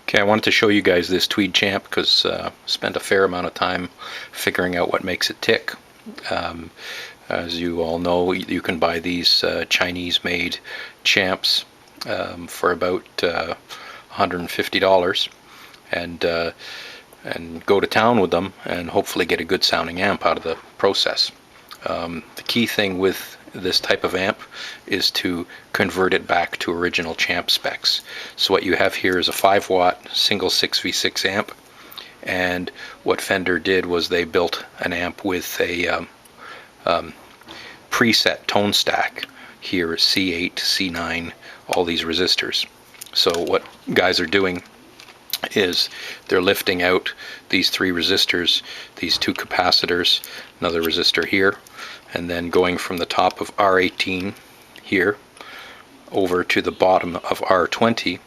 Okay, I wanted to show you guys this Tweed champ because spent a fair amount of time figuring out what makes it tick. As you all know, you can buy these Chinese-made champs for about $150 and go to town with them and hopefully get a good sounding amp out of the process. The key thing with this type of amp is to convert it back to original champ specs. So what you have here is a 5-watt single 6v6 amp, and what Fender did was they built an amp with a preset tone stack. Here is C8, C9, all these resistors. So what guys are doing is they're lifting out these 3 resistors, these 2 capacitors, another resistor here, and then going from the top of R18 here over to the bottom of R20,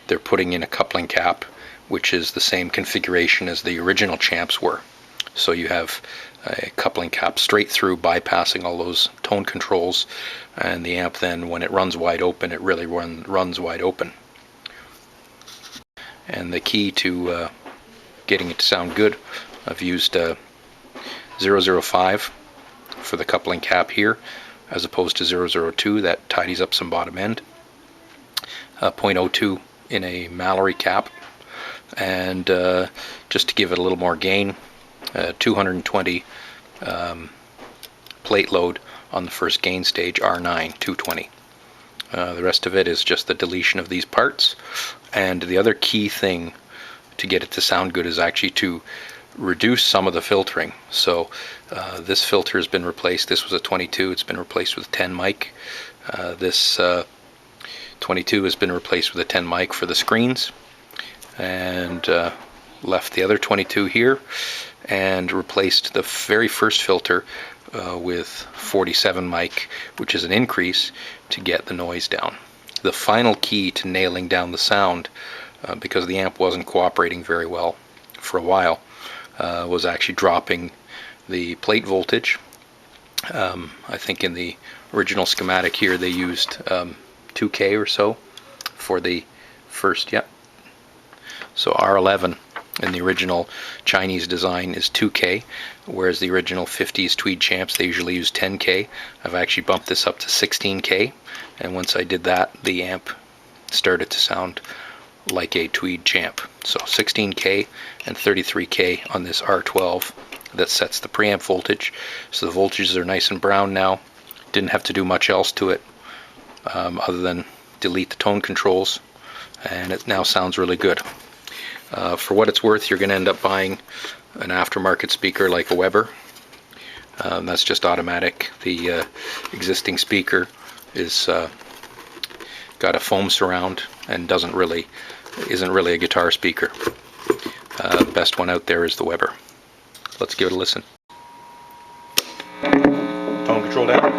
they're putting in a coupling cap, which is the same configuration as the original champs were. So you have a coupling cap straight through, bypassing all those tone controls, and the amp then, when it runs wide open, it really runs wide open. And the key to getting it to sound good, I've used 005 for the coupling cap here, as opposed to 002 that tidies up some bottom end. 0.02 in a Mallory cap, and just to give it a little more gain, 220 plate load on the first gain stage, R9 220. The rest of it is just the deletion of these parts. And the other key thing to get it to sound good is actually to reduce some of the filtering. So this filter has been replaced. This was a 22, it's been replaced with a 10 mic. This 22 has been replaced with a 10 mic for the screens, and left the other 22 here and replaced the very first filter with 47 mic, which is an increase to get the noise down. The final key to nailing down the sound, because the amp wasn't cooperating very well for a while, was actually dropping the plate voltage. I think in the original schematic here they used 2K or so for the first, so R11 in the original Chinese design is 2K, whereas the original 50s Tweed champs, they usually use 10K. I've actually bumped this up to 16K, and once I did that, the amp started to sound like a Tweed champ. So 16K and 33K on this R12 that sets the preamp voltage. So the voltages are nice and brown now. Didn't have to do much else to it other than delete the tone controls, and it now sounds really good. For what it's worth, you're going to end up buying an aftermarket speaker like a Weber. That's just automatic. The existing speaker is got a foam surround and isn't really a guitar speaker. The best one out there is the Weber. Let's give it a listen. Tone control down.